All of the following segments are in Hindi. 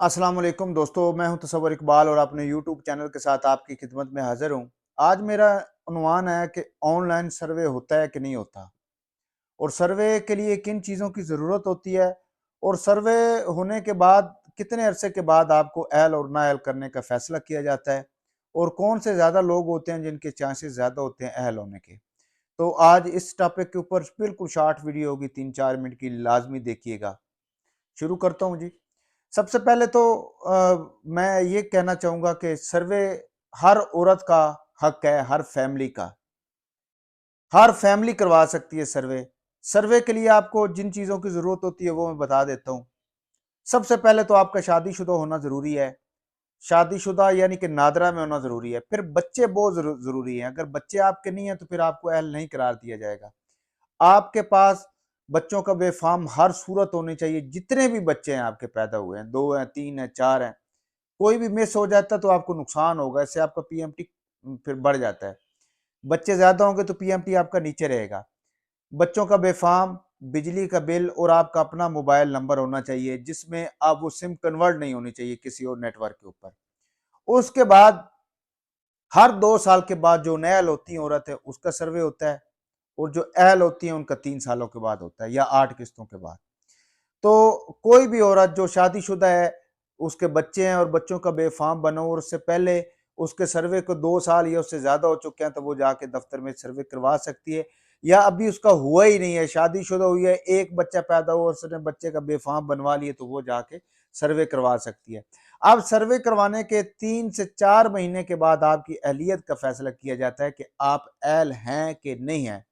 अस्सलाम वालेकुम दोस्तों, मैं हूं तसव्वुर इकबाल और अपने यूट्यूब चैनल के साथ आपकी खिदमत में हाजिर हूं। आज मेरा उन्वान है कि ऑनलाइन सर्वे होता है कि नहीं होता, और सर्वे के लिए किन चीज़ों की ज़रूरत होती है, और सर्वे होने के बाद कितने अरसे के बाद आपको अहल और नाअहल करने का फैसला किया जाता है, और कौन से ज़्यादा लोग होते हैं जिनके चांसेस ज़्यादा होते हैं अहल होने के। तो आज इस टॉपिक के ऊपर बिल्कुल शॉर्ट वीडियो होगी, 3-4 मिनट की, लाजमी देखिएगा। शुरू करता हूँ जी। सबसे पहले तो मैं ये कहना चाहूँगा कि सर्वे हर औरत का हक है, हर फैमिली करवा सकती है सर्वे। सर्वे के लिए आपको जिन चीज़ों की ज़रूरत होती है वो मैं बता देता हूँ। सबसे पहले तो आपका शादीशुदा होना ज़रूरी है। शादीशुदा यानी कि नादरा में होना ज़रूरी है। फिर बच्चे बहुत ज़रूरी हैं। अगर बच्चे आपके नहीं हैं तो फिर आपको अहल नहीं करार दिया जाएगा। आपके पास बच्चों का बेफाम हर सूरत होनी चाहिए। जितने भी बच्चे हैं आपके पैदा हुए हैं, 2 हैं, 3 हैं, 4 हैं, कोई भी मिस हो जाता है तो आपको नुकसान होगा। इससे आपका पीएमटी फिर बढ़ जाता है। बच्चे ज्यादा होंगे तो पीएमटी आपका नीचे रहेगा। बच्चों का बेफाम, बिजली का बिल और आपका अपना मोबाइल नंबर होना चाहिए, जिसमें आप वो सिम कन्वर्ट नहीं होनी चाहिए किसी और नेटवर्क के ऊपर। उसके बाद हर 2 साल के बाद जो नहल होती है औरत है उसका सर्वे होता है, और जो अहल होती है उनका 3 सालों के बाद होता है, या 8 किस्तों के बाद। तो कोई भी औरत जो शादीशुदा है, उसके बच्चे हैं और बच्चों का बेफाम बना हो, और उससे पहले उसके सर्वे को 2 साल या उससे ज्यादा हो चुके हैं, तो वो जाके दफ्तर में सर्वे करवा सकती है। या अभी उसका हुआ ही नहीं है, शादीशुदा हुई है, एक बच्चा पैदा हुआ और उसने बच्चे का बेफाम बनवा लिए, तो वो जाके सर्वे करवा सकती है। अब सर्वे करवाने के 3 से 4 महीने के बाद आपकी अहलियत का फैसला किया जाता है कि आप अहल हैं कि नहीं है।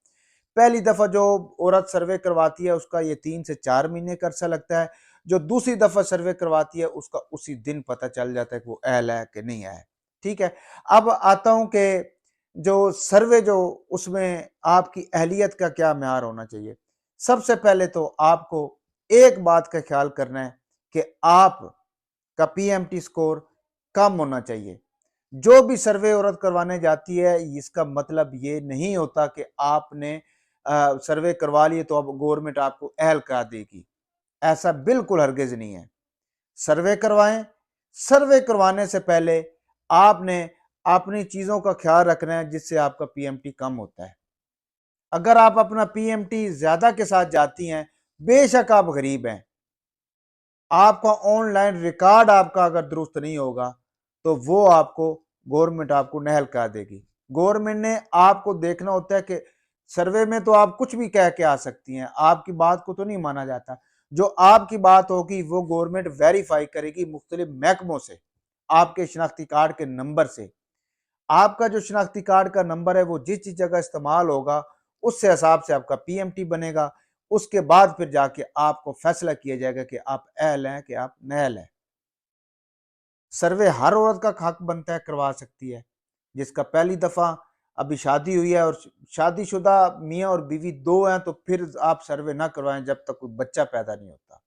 पहली दफा जो औरत सर्वे करवाती है उसका ये 3 से 4 महीने का अरसा लगता है। जो दूसरी दफा सर्वे करवाती है उसका उसी दिन पता चल जाता है कि वो अहल है कि नहीं है। ठीक है। अब आता हूं कि जो सर्वे जो उसमें आपकी अहलियत का क्या म्यार होना चाहिए। सबसे पहले तो आपको एक बात का ख्याल करना है कि आप का पीएमटी स्कोर कम होना चाहिए। जो भी सर्वे औरत करवाने जाती है, इसका मतलब ये नहीं होता कि आपने सर्वे करवा लिए तो अब गवर्नमेंट आपको अहल करा देगी। ऐसा बिल्कुल हरगिज नहीं है। सर्वे करवाएं। सर्वे करवाने से पहले आपने अपनी चीजों का ख्याल रखना है जिससे आपका पीएमटी कम होता है। अगर आप अपना पीएमटी ज्यादा के साथ जाती हैं, बेशक आप गरीब हैं, आपका ऑनलाइन रिकॉर्ड आपका अगर दुरुस्त नहीं होगा तो वो आपको गवर्नमेंट आपको नहल कर देगी। गवर्नमेंट ने आपको देखना होता है कि सर्वे में तो आप कुछ भी कह के आ सकती हैं, आपकी बात को तो नहीं माना जाता। जो आपकी बात होगी वो गवर्नमेंट वेरीफाई करेगी मुख्तलिफ महकमों से, आपके शनाख्ती कार्ड के नंबर से। आपका जो शनाख्ती कार्ड का नंबर है वो जिस जिस जगह इस्तेमाल होगा उससे हिसाब से आपका पीएमटी बनेगा। उसके बाद फिर जाके आपको फैसला किया जाएगा कि आप अहल हैं कि आप नहल हैं। सर्वे हर औरत का हक बनता है, करवा सकती है, जिसका पहली दफा अभी शादी हुई है, और शादीशुदा मियाँ और बीवी दो हैं तो फिर आप सर्वे ना करवाएं जब तक कोई बच्चा पैदा नहीं होता।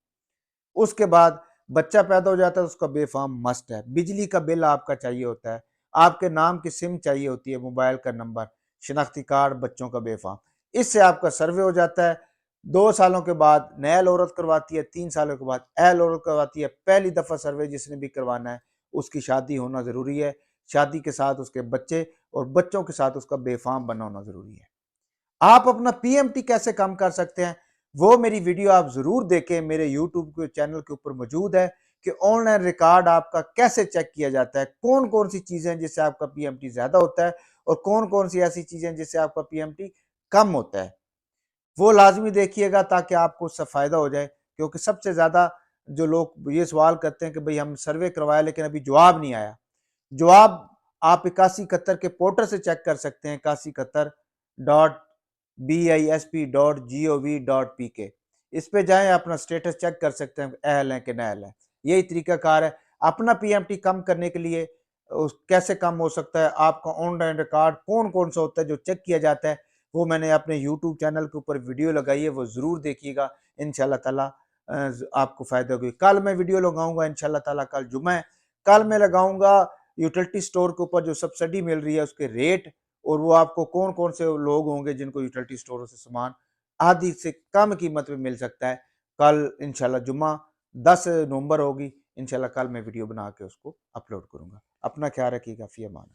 उसके बाद बच्चा पैदा हो जाता है तो उसका बेफाम मस्ट है। बिजली का बिल आपका चाहिए होता है, आपके नाम की सिम चाहिए होती है, मोबाइल का नंबर, शनाख्ती कार्ड, बच्चों का बेफाम। इससे आपका सर्वे हो जाता है। 2 सालों के बाद नहल औरत करवाती है, 3 सालों के बाद अहल औरत करवाती है। पहली दफा सर्वे जिसने भी करवाना है उसकी शादी होना जरूरी है। शादी के साथ उसके बच्चे, और बच्चों के साथ उसका बेफाम बना होना जरूरी है। आप अपना पीएमटी कैसे कम कर सकते हैं, वो मेरी वीडियो आप जरूर देखें, मेरे यूट्यूब के चैनल के ऊपर मौजूद है कि ऑनलाइन रिकॉर्ड आपका कैसे चेक किया जाता है, कौन कौन सी चीजें जिससे आपका पीएमटी ज्यादा होता है, और कौन कौन सी ऐसी चीजें जिससे आपका पीएमटी कम होता है। वो लाजमी देखिएगा ताकि आपको उससे फायदा हो जाए। क्योंकि सबसे ज्यादा जो लोग ये सवाल करते हैं कि भाई हम सर्वे करवाया लेकिन अभी जवाब नहीं आया। जवाब आप 8171 के पोर्टल से चेक कर सकते हैं, 8171.bisp.gov.pk। इस पे जाएं, अपना स्टेटस चेक कर सकते हैं अहल है कि नहल है। यही तरीकाकार है अपना पीएमटी कम करने के लिए। कैसे कम हो सकता है, आपका ऑनलाइन रिकॉर्ड कौन कौन सा होता है जो चेक किया जाता है, वो मैंने अपने यूट्यूब चैनल के ऊपर वीडियो लगाई है, वो जरूर देखिएगा। इंशाल्लाह ताला आपको फायदा होगी। कल मैं वीडियो लगाऊंगा इंशाल्लाह ताला, कल जुम्मा है। कल मैं लगाऊंगा यूटिलिटी स्टोर के ऊपर जो सब्सिडी मिल रही है उसके रेट, और वो आपको कौन कौन से लोग होंगे जिनको यूटिलिटी स्टोरों से सामान आधी से कम कीमत में मिल सकता है। कल इंशाल्लाह जुम्मा 10 नवंबर होगी, इंशाल्लाह कल मैं वीडियो बना के उसको अपलोड करूँगा। अपना ख्याल रखिएगा, फ़ी अमान।